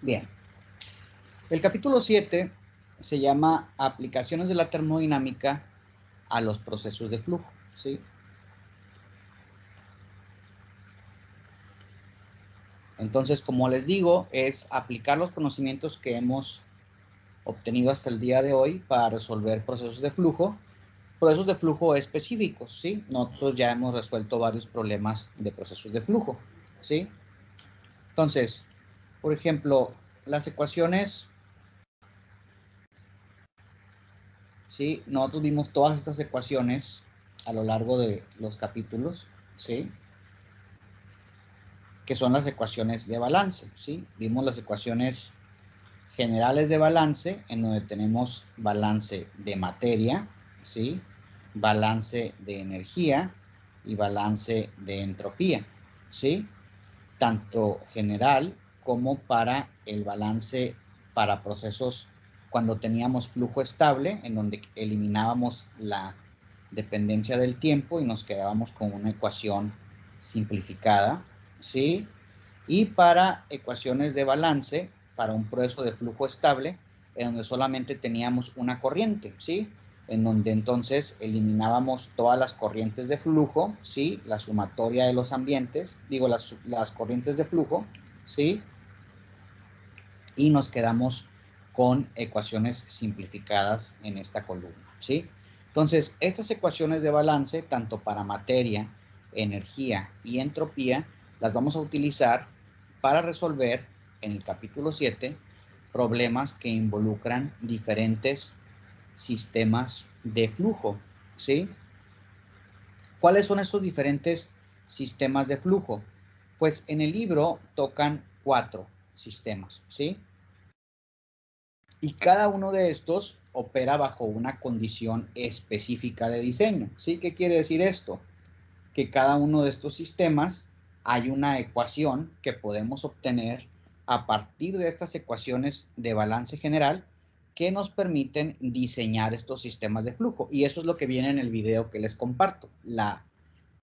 Bien. El capítulo 7 se llama Aplicaciones de la termodinámica a los procesos de flujo, ¿sí? Entonces, como les digo, es aplicar los conocimientos que hemos obtenido hasta el día de hoy para resolver procesos de flujo específicos, ¿sí? Nosotros ya hemos resuelto varios problemas de procesos de flujo, ¿sí? Entonces, por ejemplo, las ecuaciones, ¿sí? Nosotros vimos todas estas ecuaciones a lo largo de los capítulos, ¿sí? Que son las ecuaciones de balance, ¿sí? Vimos las ecuaciones generales de balance, en donde tenemos balance de materia, ¿sí? Balance de energía y balance de entropía, ¿sí? Tanto general como para el balance para procesos cuando teníamos flujo estable, en donde eliminábamos la dependencia del tiempo y nos quedábamos con una ecuación simplificada, ¿sí? Y para ecuaciones de balance, para un proceso de flujo estable, en donde solamente teníamos una corriente, ¿sí? En donde entonces eliminábamos todas las corrientes de flujo, ¿sí? La sumatoria de los ambientes, digo, las corrientes de flujo, ¿sí? Y nos quedamos con ecuaciones simplificadas en esta columna, ¿sí? Entonces, estas ecuaciones de balance, tanto para materia, energía y entropía, las vamos a utilizar para resolver en el capítulo 7 problemas que involucran diferentes sistemas de flujo, ¿sí? ¿Cuáles son estos diferentes sistemas de flujo? Pues en el libro tocan 4 sistemas, ¿sí? Y cada uno de estos opera bajo una condición específica de diseño, ¿sí? ¿Qué quiere decir esto? Que cada uno de estos sistemas hay una ecuación que podemos obtener a partir de estas ecuaciones de balance general que nos permiten diseñar estos sistemas de flujo. Y eso es lo que viene en el video que les comparto,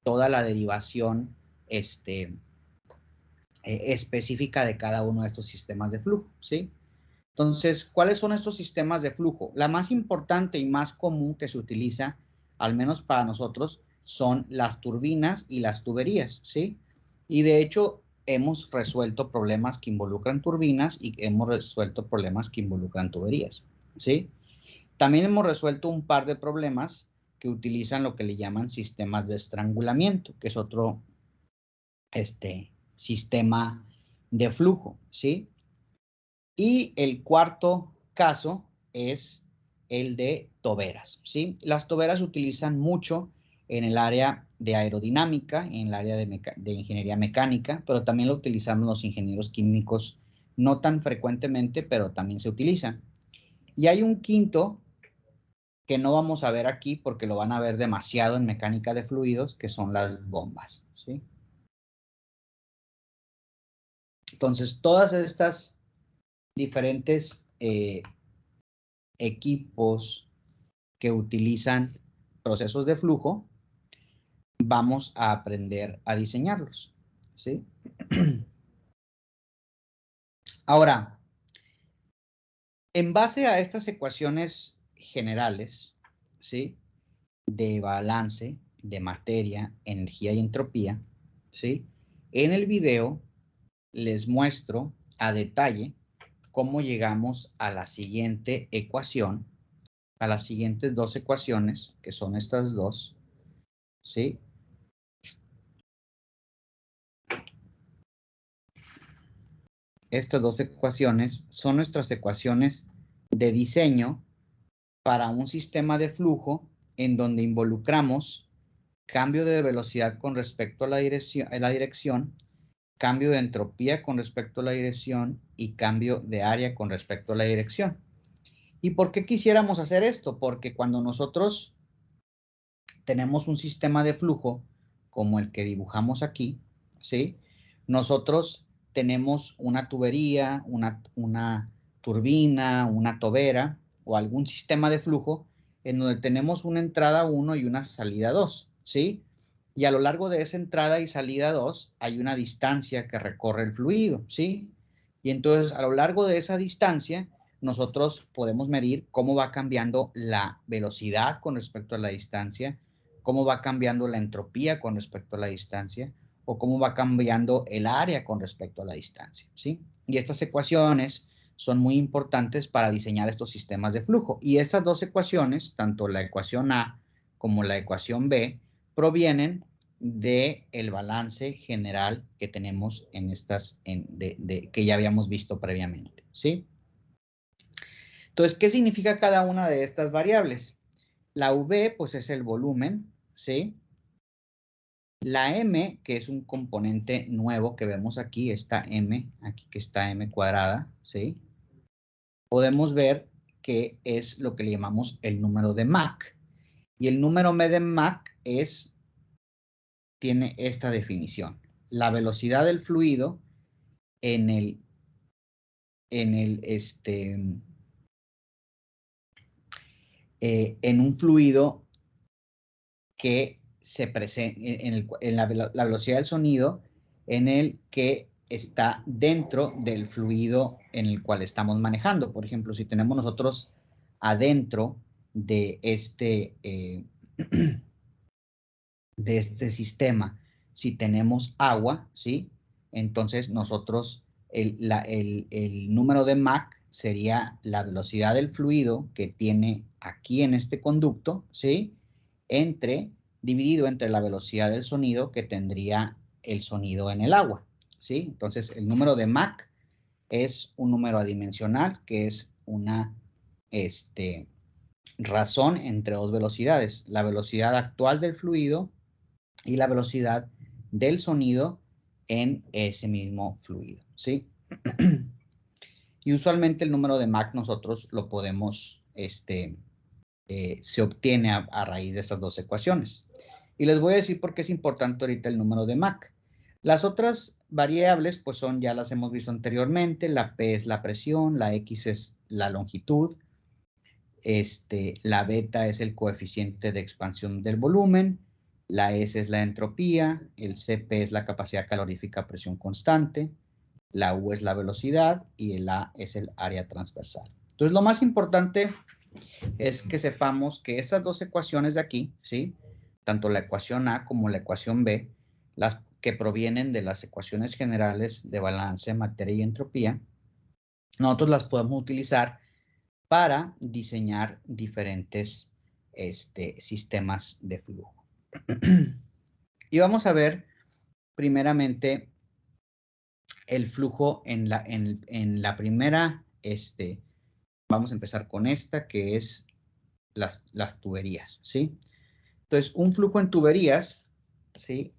toda la derivación específica de cada uno de estos sistemas de flujo, ¿sí? Entonces, ¿cuáles son estos sistemas de flujo? La más importante y más común que se utiliza, al menos para nosotros, son las turbinas y las tuberías, ¿sí? Y de hecho, hemos resuelto problemas que involucran turbinas y hemos resuelto problemas que involucran tuberías, ¿sí? También hemos resuelto un par de problemas que utilizan lo que le llaman sistemas de estrangulamiento, que es otro sistema de flujo, ¿sí? Y el cuarto caso es el de toberas, ¿sí? Las toberas se utilizan mucho en el área de aerodinámica, en el área de ingeniería mecánica, pero también lo utilizamos los ingenieros químicos, no tan frecuentemente, pero también se utilizan. Y hay un quinto que no vamos a ver aquí porque lo van a ver demasiado en mecánica de fluidos, que son las bombas, ¿sí? Entonces, todas estas diferentes equipos que utilizan procesos de flujo, vamos a aprender a diseñarlos, ¿sí? Ahora, en base a estas ecuaciones generales, ¿sí? De balance, de materia, energía y entropía, ¿sí? En el video les muestro a detalle cómo llegamos a la siguiente ecuación, a las siguientes dos ecuaciones, que son estas dos, ¿sí? Estas dos ecuaciones son nuestras ecuaciones de diseño para un sistema de flujo en donde involucramos cambio de velocidad con respecto a la dirección, cambio de entropía con respecto a la dirección y cambio de área con respecto a la dirección. ¿Y por qué quisiéramos hacer esto? Porque cuando nosotros tenemos un sistema de flujo como el que dibujamos aquí, ¿sí? Nosotros tenemos una tubería, una turbina, una tobera o algún sistema de flujo en donde tenemos una entrada 1 y una salida 2, ¿sí? Y a lo largo de esa entrada y salida 2 hay una distancia que recorre el fluido, ¿sí? Y entonces, a lo largo de esa distancia, nosotros podemos medir cómo va cambiando la velocidad con respecto a la distancia, cómo va cambiando la entropía con respecto a la distancia, o cómo va cambiando el área con respecto a la distancia, ¿sí? Y estas ecuaciones son muy importantes para diseñar estos sistemas de flujo. Y estas dos ecuaciones, tanto la ecuación A como la ecuación B, provienen del balance general que tenemos en estas, que ya habíamos visto previamente, ¿sí? Entonces, ¿qué significa cada una de estas variables? La V, pues es el volumen, ¿sí? La M, que es un componente nuevo que vemos aquí, esta M, aquí que está M cuadrada, ¿sí? Podemos ver que es lo que le llamamos el número de Mach. Y el número de Mach tiene esta definición. La velocidad del fluido en un fluido que se presenta en la velocidad del sonido en el que está dentro del fluido en el cual estamos manejando. Por ejemplo, si tenemos nosotros adentro de de este sistema, si tenemos agua, ¿sí? Entonces nosotros, el número de Mach sería la velocidad del fluido que tiene aquí en este conducto, ¿sí? Dividido entre la velocidad del sonido que tendría el sonido en el agua, ¿sí? Entonces el número de Mach es un número adimensional, que es una razón entre dos velocidades, la velocidad actual del fluido y la velocidad del sonido en ese mismo fluido, ¿sí? Y usualmente el número de Mach nosotros lo podemos, se obtiene a raíz de estas dos ecuaciones. Y les voy a decir por qué es importante ahorita el número de Mach. Las otras variables, pues ya las hemos visto anteriormente. La P es la presión, la X es la longitud, la beta es el coeficiente de expansión del volumen, la S es la entropía, el Cp es la capacidad calorífica a presión constante, la U es la velocidad y el A es el área transversal. Entonces, lo más importante es que sepamos que estas dos ecuaciones de aquí, ¿sí? Tanto la ecuación A como la ecuación B, las que provienen de las ecuaciones generales de balance, materia y entropía, nosotros las podemos utilizar para diseñar diferentes sistemas de flujo. Y vamos a ver primeramente el flujo en la primera, vamos a empezar con esta que es las tuberías, ¿sí? Entonces, un flujo en tuberías, ¿sí?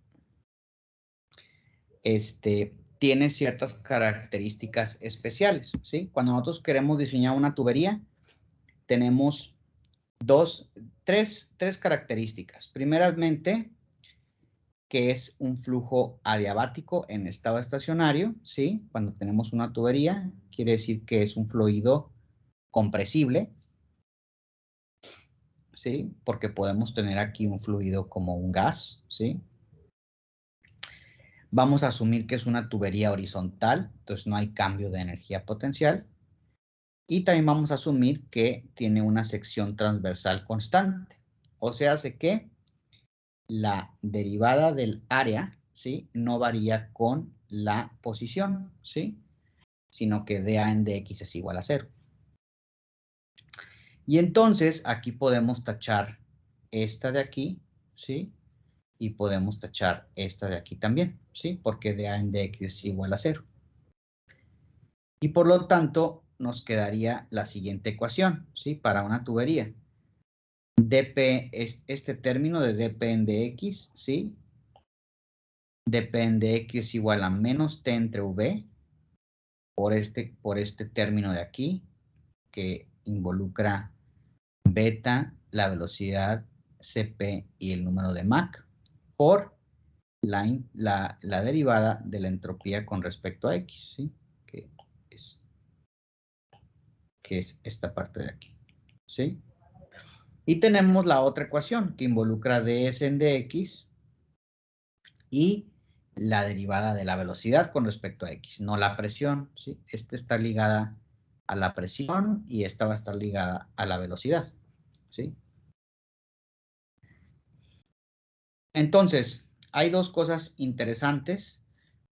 Tiene ciertas características especiales, ¿sí? Cuando nosotros queremos diseñar una tubería, tenemos tres características. Primeramente, que es un flujo adiabático en estado estacionario, ¿sí? Cuando tenemos una tubería, quiere decir que es un fluido compresible, ¿sí? Porque podemos tener aquí un fluido como un gas, ¿sí? Vamos a asumir que es una tubería horizontal, entonces no hay cambio de energía potencial. Y también vamos a asumir que tiene una sección transversal constante. O sea, hace que la derivada del área, ¿sí? No varía con la posición, ¿sí? Sino que dA en dx es igual a 0. Y entonces aquí podemos tachar esta de aquí, ¿sí? Y podemos tachar esta de aquí también, ¿sí? Porque dA en dx es igual a 0. Y por lo tanto, nos quedaría la siguiente ecuación, ¿sí? Para una tubería. dP es este término de dP en dx, ¿sí? dP en dx es igual a menos T entre V por este término de aquí, que involucra beta, la velocidad, Cp y el número de Mach, por la derivada de la entropía con respecto a X, ¿sí? que es esta parte de aquí, ¿sí? Y tenemos la otra ecuación que involucra ds en dx y la derivada de la velocidad con respecto a X, no la presión, ¿sí? Esta está ligada a la presión y esta va a estar ligada a la velocidad, ¿sí? Entonces, hay dos cosas interesantes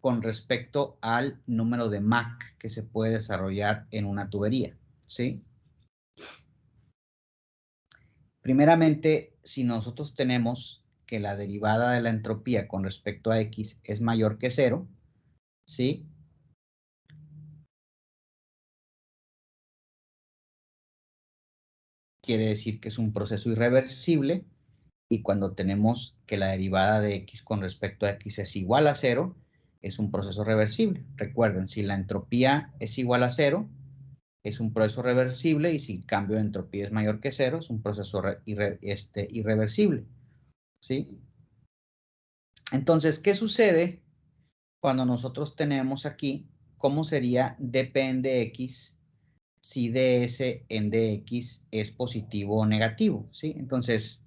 con respecto al número de Mach que se puede desarrollar en una tubería, ¿sí? Primeramente, si nosotros tenemos que la derivada de la entropía con respecto a X es mayor que 0, ¿sí? Quiere decir que es un proceso irreversible, y cuando tenemos que la derivada de X con respecto a X es igual a 0, es un proceso reversible. Recuerden, si la entropía es igual a 0, es un proceso reversible, y si el cambio de entropía es mayor que 0, es un proceso irreversible, ¿sí? Entonces, ¿qué sucede cuando nosotros tenemos aquí cómo sería dp en dx si ds en dx es positivo o negativo, ¿sí? Entonces,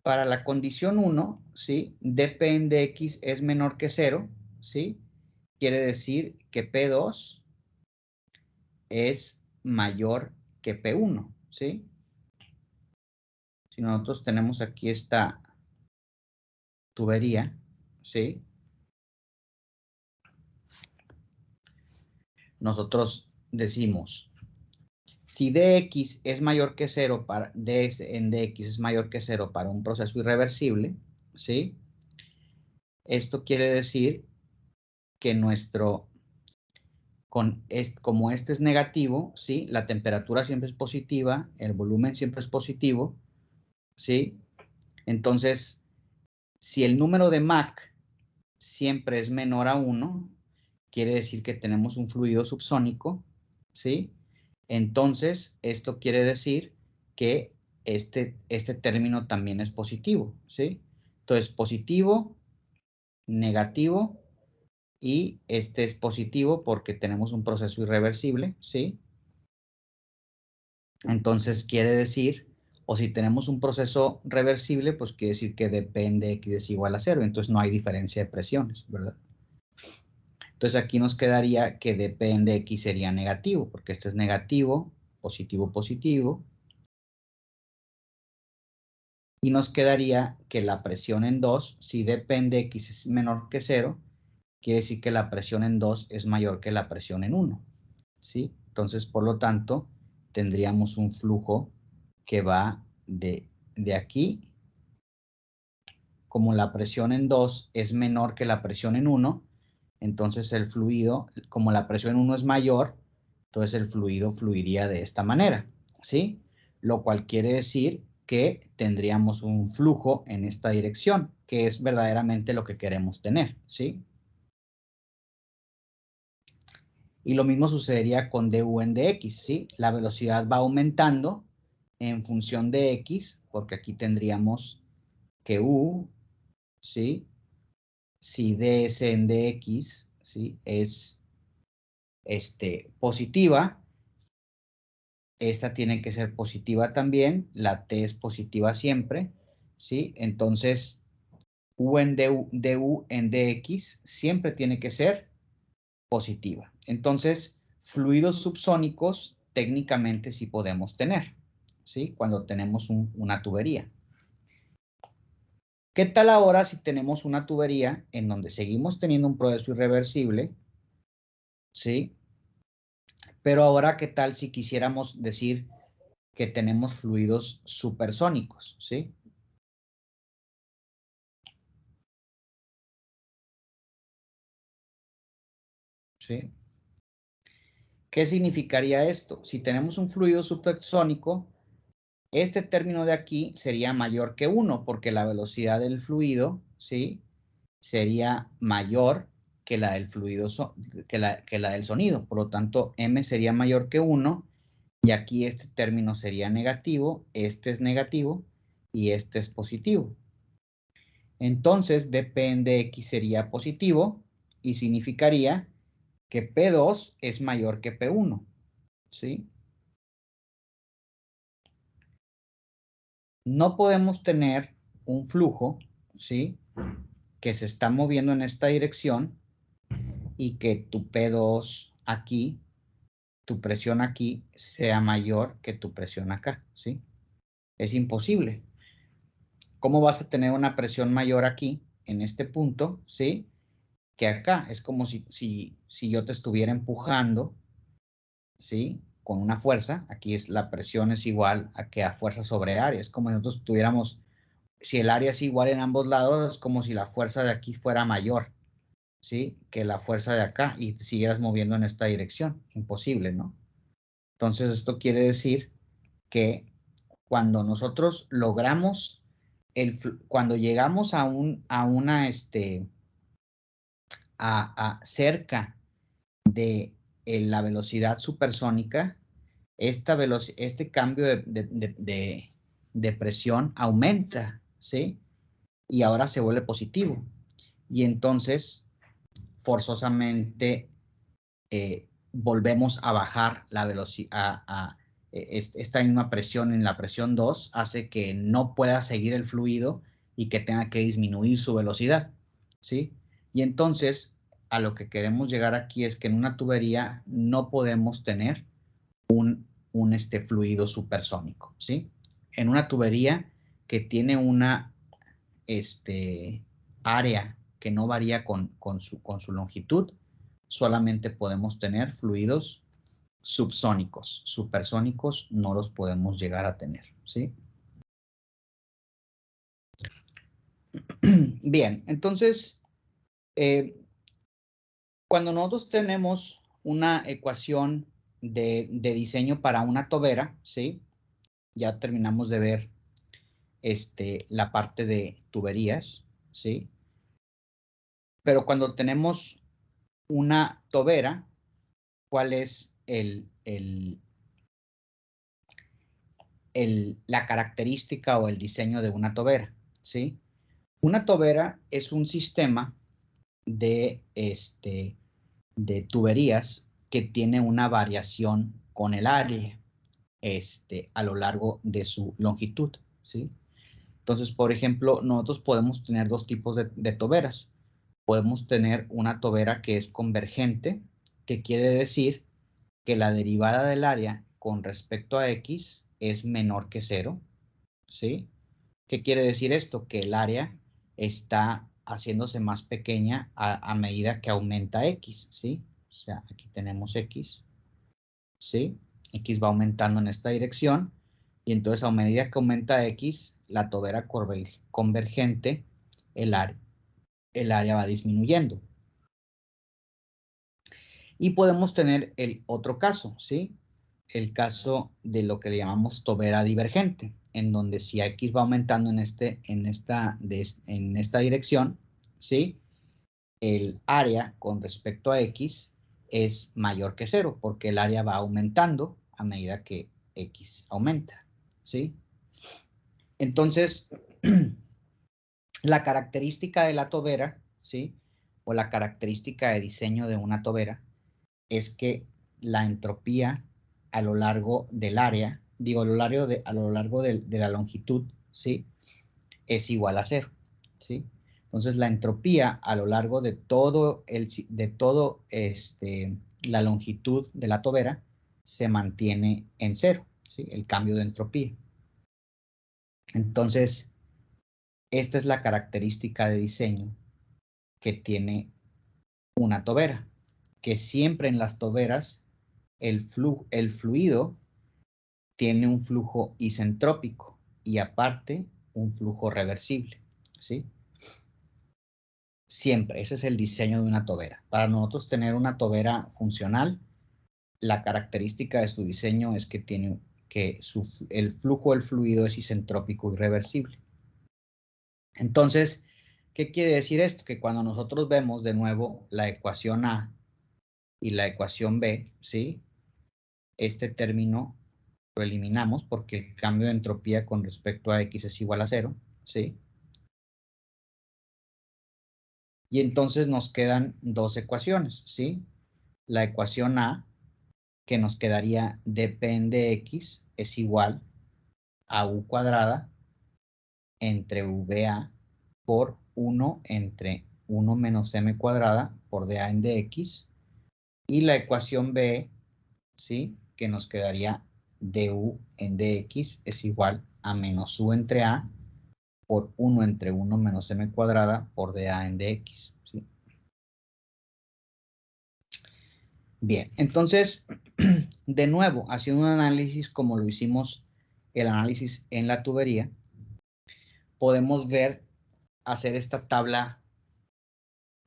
para la condición 1, ¿sí? dp en dx es menor que 0, ¿sí? Quiere decir que P2 es mayor que P1, ¿sí? Si nosotros tenemos aquí esta tubería, ¿sí? Nosotros decimos, si dx es mayor que 0 para ds en dx es mayor que 0 para un proceso irreversible, ¿sí? Esto quiere decir que como este es negativo, ¿sí? La temperatura siempre es positiva, el volumen siempre es positivo, ¿sí? Entonces, si el número de Mach siempre es menor a 1, quiere decir que tenemos un fluido subsónico, ¿sí? Entonces, esto quiere decir que este término también es positivo, ¿sí? Entonces, positivo, negativo, y este es positivo porque tenemos un proceso irreversible, ¿sí? Entonces, quiere decir, o si tenemos un proceso reversible, pues quiere decir que depende X es igual a 0, entonces no hay diferencia de presiones, ¿verdad? Entonces aquí nos quedaría que depende X sería negativo, porque este es negativo, positivo, positivo. Y nos quedaría que la presión en 2, si depende X es menor que 0, quiere decir que la presión en 2 es mayor que la presión en 1, ¿sí? Entonces, por lo tanto, tendríamos un flujo que va de aquí, como la presión en 2 es menor que la presión en 1, entonces el fluido, como la presión en 1 es mayor, entonces el fluido fluiría de esta manera, ¿sí? Lo cual quiere decir que tendríamos un flujo en esta dirección, que es verdaderamente lo que queremos tener, ¿sí? Y lo mismo sucedería con du en dx, ¿sí? La velocidad va aumentando en función de x, porque aquí tendríamos que u, ¿sí? Si ds en dx, ¿sí? Es positiva, esta tiene que ser positiva también, la t es positiva siempre, ¿sí? Entonces, u en du en dx siempre tiene que ser positiva. Entonces, fluidos subsónicos técnicamente sí podemos tener, ¿sí? Cuando tenemos una tubería. ¿Qué tal ahora si tenemos una tubería en donde seguimos teniendo un proceso irreversible, ¿sí? Pero ahora, ¿qué tal si quisiéramos decir que tenemos fluidos supersónicos, ¿sí? ¿Sí? ¿Qué significaría esto? Si tenemos un fluido supersónico, este término de aquí sería mayor que 1, porque la velocidad del fluido, ¿sí? Sería mayor que la del fluido, que la del sonido. Por lo tanto, m sería mayor que 1, y aquí este término sería negativo, este es negativo, y este es positivo. Entonces, depende X sería positivo, y significaría que P2 es mayor que P1, ¿sí? No podemos tener un flujo, ¿sí? que se está moviendo en esta dirección y que tu P2 aquí, tu presión aquí, sea mayor que tu presión acá, ¿sí? Es imposible. ¿Cómo vas a tener una presión mayor aquí, en este punto, ¿sí? Que acá. Es como si yo te estuviera empujando, ¿sí? Con una fuerza. Aquí la presión es igual a que a fuerza sobre área. Es como si nosotros tuviéramos, si el área es igual en ambos lados, es como si la fuerza de aquí fuera mayor, ¿sí? Que la fuerza de acá y te siguieras moviendo en esta dirección. Imposible, ¿no? Entonces, esto quiere decir que cuando nosotros logramos, cuando llegamos a una, cerca de la velocidad supersónica, este cambio de presión aumenta, ¿sí? Y ahora se vuelve positivo. Y entonces, forzosamente, volvemos a bajar la velocidad. Esta misma presión en la presión 2 hace que no pueda seguir el fluido y que tenga que disminuir su velocidad, ¿sí? Y entonces, a lo que queremos llegar aquí es que en una tubería no podemos tener un fluido supersónico, ¿sí? En una tubería que tiene una área que no varía con su longitud, solamente podemos tener fluidos subsónicos. Supersónicos no los podemos llegar a tener, ¿sí? Bien, entonces, cuando nosotros tenemos una ecuación de diseño para una tobera, ¿sí? Ya terminamos de ver la parte de tuberías, ¿sí? Pero cuando tenemos una tobera, ¿cuál es la característica o el diseño de una tobera? ¿Sí? Una tobera es un sistema de tuberías que tiene una variación con el área a lo largo de su longitud, ¿sí? Entonces, por ejemplo, nosotros podemos tener dos tipos de toberas. Podemos tener una tobera que es convergente, que quiere decir que la derivada del área con respecto a x es menor que 0, ¿sí? ¿Qué quiere decir esto? Que el área está haciéndose más pequeña a medida que aumenta x, ¿sí? O sea, aquí tenemos x, ¿sí? X va aumentando en esta dirección y entonces a medida que aumenta x, la tobera convergente, el área va disminuyendo. Y podemos tener el otro caso, ¿sí? El caso de lo que le llamamos tobera divergente, en donde si x va aumentando en esta dirección, ¿sí? El área con respecto a x es mayor que 0, porque el área va aumentando a medida que x aumenta, ¿sí? Entonces, la característica de la tobera, ¿sí? O la característica de diseño de una tobera es que la entropía a lo largo del área, digo, a lo largo de la longitud, ¿sí? Es igual a 0, ¿sí? Entonces, la entropía a lo largo de la longitud de la tobera se mantiene en 0, ¿sí? El cambio de entropía. Entonces, esta es la característica de diseño que tiene una tobera, que siempre en las toberas el fluido tiene un flujo isentrópico y aparte un flujo reversible, ¿sí? Siempre, ese es el diseño de una tobera. Para nosotros tener una tobera funcional, la característica de su diseño es que el flujo del fluido es isentrópico y reversible. Entonces, ¿qué quiere decir esto? Que cuando nosotros vemos de nuevo la ecuación A y la ecuación B, ¿sí? Este término lo eliminamos porque el cambio de entropía con respecto a x es igual a 0, ¿sí? Y entonces nos quedan dos ecuaciones, ¿sí? La ecuación A, que nos quedaría dp de x es igual a u cuadrada entre VA por 1 entre 1 menos m cuadrada por dA en dx. Y la ecuación B, ¿sí? Que nos quedaría du en dx es igual a menos u entre a por 1 entre 1 menos m cuadrada por dA en dx, ¿sí? Bien, entonces, de nuevo, haciendo un análisis como lo hicimos el análisis en la tubería, podemos ver, hacer esta tabla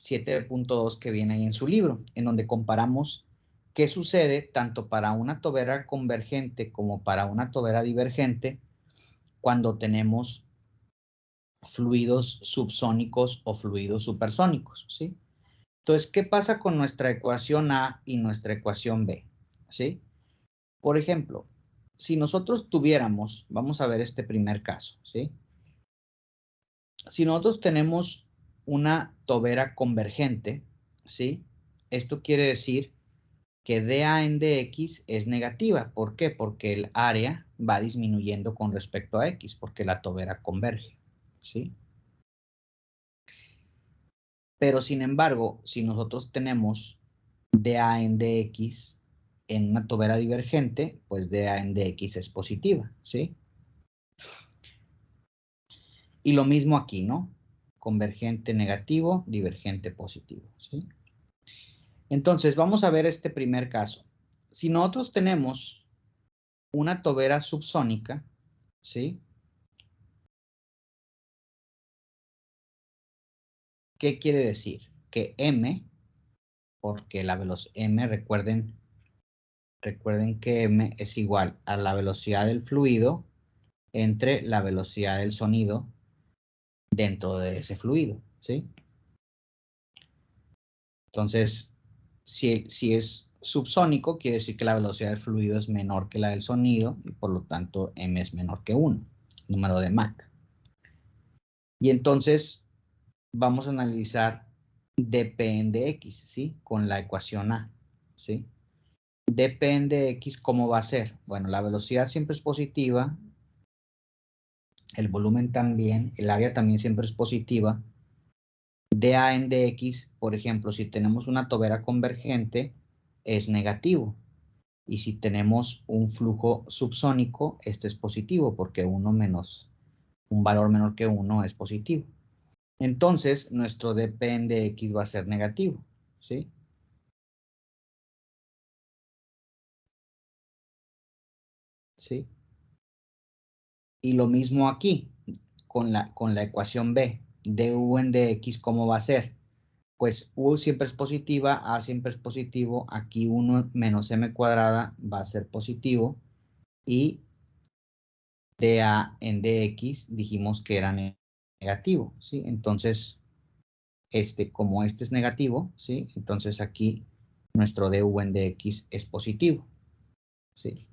7.2 que viene ahí en su libro, en donde comparamos qué sucede tanto para una tobera convergente como para una tobera divergente cuando tenemos fluidos subsónicos o fluidos supersónicos, ¿sí? Entonces, ¿qué pasa con nuestra ecuación A y nuestra ecuación B? ¿Sí? Por ejemplo, si nosotros tuviéramos, vamos a ver este primer caso, ¿sí? Si nosotros tenemos una tobera convergente, ¿sí? Esto quiere decir que dA en dx es negativa. ¿Por qué? Porque el área va disminuyendo con respecto a x, porque la tobera converge, ¿sí? Pero sin embargo, si nosotros tenemos dA en dx en una tobera divergente, pues dA en dx es positiva, ¿sí? Y lo mismo aquí, ¿no? Convergente negativo, divergente positivo, ¿sí? Entonces, vamos a ver este primer caso. Si nosotros tenemos una tobera subsónica, ¿sí? ¿Qué quiere decir? Que m, porque la velocidad m, recuerden que m es igual a la velocidad del fluido entre la velocidad del sonido dentro de ese fluido, ¿sí? Entonces, si es subsónico, quiere decir que la velocidad del fluido es menor que la del sonido y por lo tanto m es menor que 1, número de Mach. Y entonces vamos a analizar dp en dx, ¿sí? Con la ecuación A, ¿sí? dp en dx, ¿cómo va a ser? Bueno, la velocidad siempre es positiva, el volumen también, el área también siempre es positiva. dA en dx, por ejemplo, si tenemos una tobera convergente, es negativo. Y si tenemos un flujo subsónico, este es positivo, porque un valor menor que 1 es positivo. Entonces, nuestro dp en dx va a ser negativo, ¿sí? ¿Sí? Y lo mismo aquí, con la ecuación B, du en dx, ¿cómo va a ser? Pues u siempre es positiva, a siempre es positivo, aquí 1 menos m cuadrada va a ser positivo, y dA en dx dijimos que era negativo, ¿sí? Entonces, como este es negativo, ¿sí? Entonces aquí nuestro du en dx es positivo, ¿sí?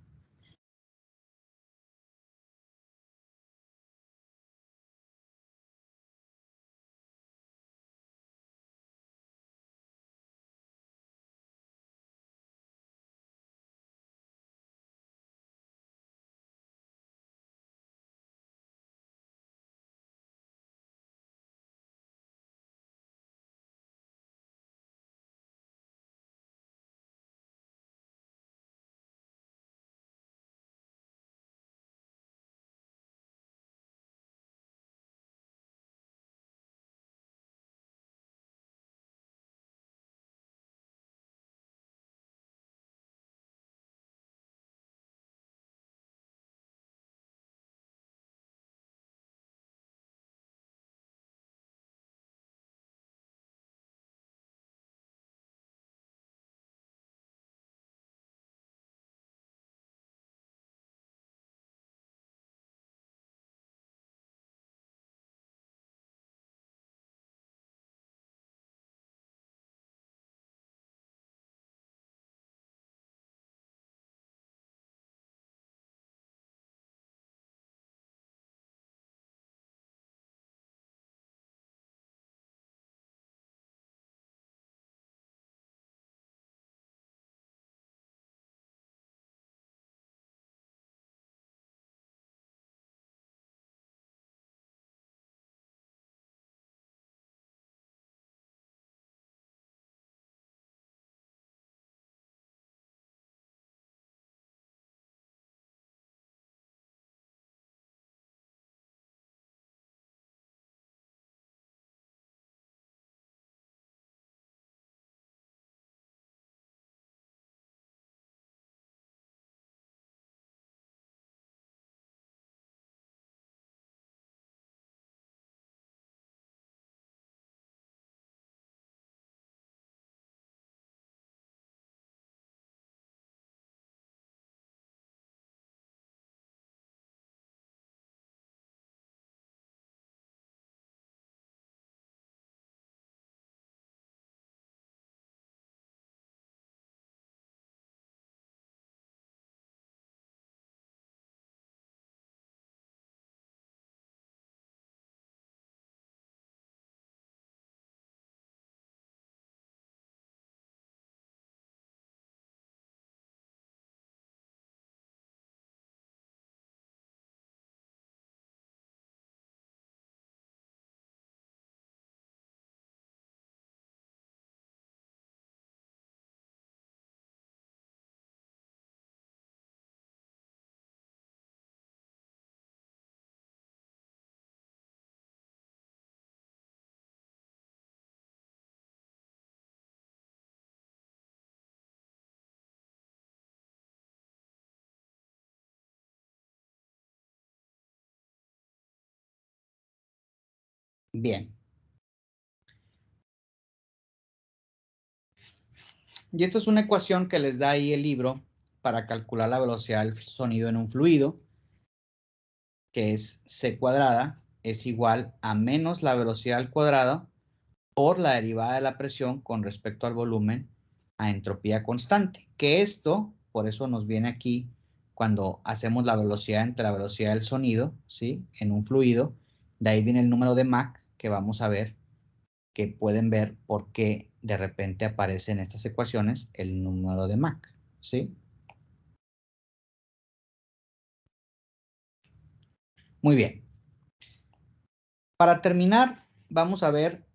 Bien. Y esta es una ecuación que les da ahí el libro para calcular la velocidad del sonido en un fluido, que es c cuadrada es igual a menos la velocidad al cuadrado por la derivada de la presión con respecto al volumen a entropía constante. Que esto, por eso nos viene aquí cuando hacemos la velocidad entre la velocidad del sonido, ¿sí? En un fluido, de ahí viene el número de Mach que vamos a ver, que pueden ver por qué de repente aparece en estas ecuaciones el número de Mach, ¿sí? Muy bien. Para terminar, vamos a ver,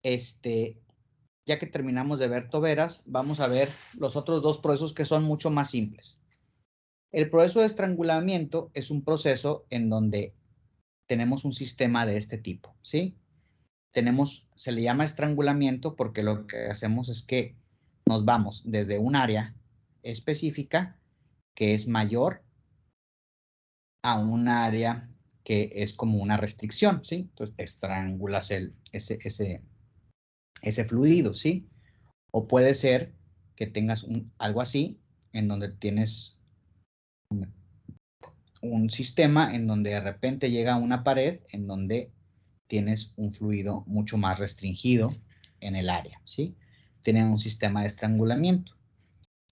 ya que terminamos de ver toberas, vamos a ver los otros dos procesos que son mucho más simples. El proceso de estrangulamiento es un proceso en donde tenemos un sistema de este tipo, ¿sí? Se le llama estrangulamiento porque lo que hacemos es que nos vamos desde un área específica que es mayor a un área que es como una restricción, ¿sí? Entonces, estrangulas ese fluido, ¿sí? O puede ser que tengas algo así, en donde tienes un sistema en donde de repente llega una pared en donde tienes un fluido mucho más restringido en el área, ¿sí? Tienen un sistema de estrangulamiento.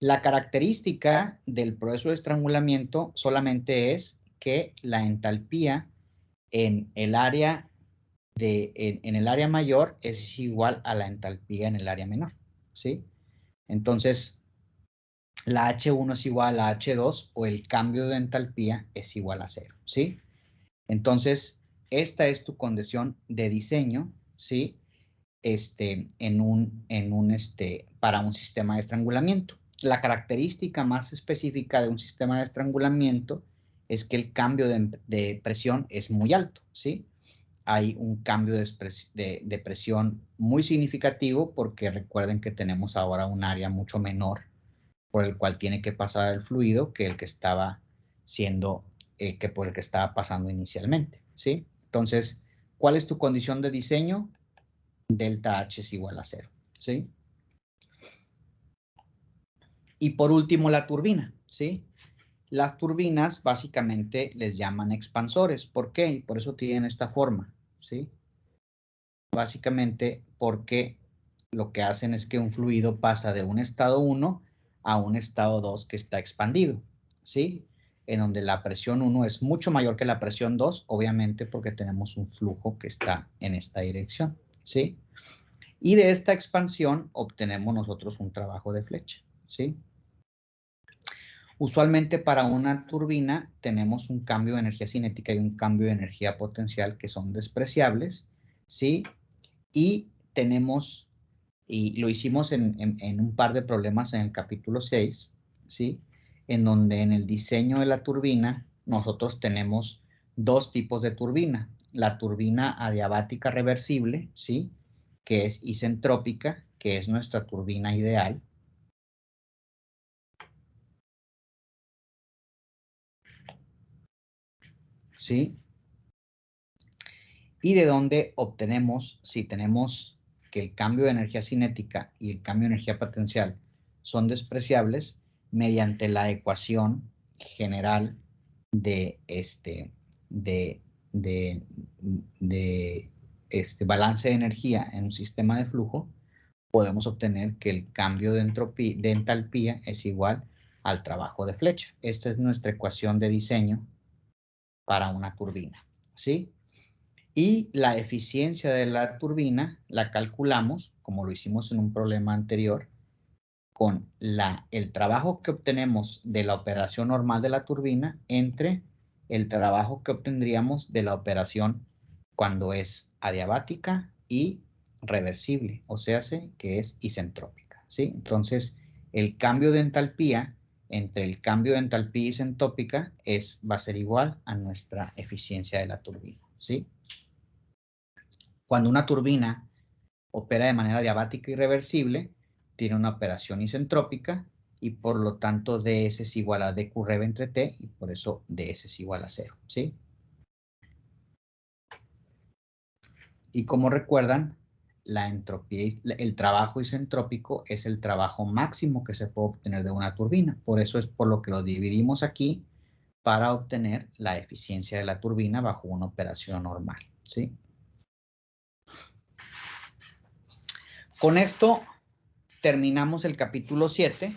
La característica del proceso de estrangulamiento solamente es que la entalpía en el área en el área mayor es igual a la entalpía en el área menor, ¿sí? Entonces, la H1 es igual a H2 o el cambio de entalpía es igual a 0, ¿sí? Entonces, esta es tu condición de diseño, ¿sí? Para un sistema de estrangulamiento. La característica más específica de un sistema de estrangulamiento es que el cambio de presión es muy alto, ¿sí? Hay un cambio de presión muy significativo porque recuerden que tenemos ahora un área mucho menor por el cual tiene que pasar el fluido que el que estaba por el que estaba pasando inicialmente, ¿sí? Entonces, ¿cuál es tu condición de diseño? Delta H es igual a 0, ¿sí? Y por último, la turbina, ¿sí? Las turbinas básicamente les llaman expansores. ¿Por qué? Y por eso tienen esta forma, ¿sí? Básicamente porque lo que hacen es que un fluido pasa de un estado 1 a un estado 2 que está expandido, ¿sí? En donde la presión 1 es mucho mayor que la presión 2, obviamente porque tenemos un flujo que está en esta dirección, ¿sí? Y de esta expansión obtenemos nosotros un trabajo de flecha, ¿sí? Usualmente para una turbina tenemos un cambio de energía cinética y un cambio de energía potencial que son despreciables, ¿sí? Y tenemos, y lo hicimos en un par de problemas en el capítulo 6, ¿sí? En donde en el diseño de la turbina nosotros tenemos dos tipos de turbina. La turbina adiabática reversible, ¿sí? Que es isentrópica, que es nuestra turbina ideal. ¿Sí? Y de dónde obtenemos, si tenemos que el cambio de energía cinética y el cambio de energía potencial son despreciables, mediante la ecuación general de balance de energía en un sistema de flujo, podemos obtener que el cambio de entalpía es igual al trabajo de flecha. Esta es nuestra ecuación de diseño para una turbina, ¿sí? Y la eficiencia de la turbina la calculamos, como lo hicimos en un problema anterior, con el trabajo que obtenemos de la operación normal de la turbina entre el trabajo que obtendríamos de la operación cuando es adiabática y reversible, o sea, que es isentrópica, ¿sí? Entonces, el cambio de entalpía entre el cambio de entalpía isentópica va a ser igual a nuestra eficiencia de la turbina, ¿sí? Cuando una turbina opera de manera diabática y reversible, tiene una operación isentrópica y por lo tanto ds es igual a dq entre t y por eso ds es igual a 0, ¿sí? Y como recuerdan, la entropía, el trabajo isentrópico es el trabajo máximo que se puede obtener de una turbina. Por eso es por lo que lo dividimos aquí para obtener la eficiencia de la turbina bajo una operación normal, ¿sí? Con esto terminamos el capítulo 7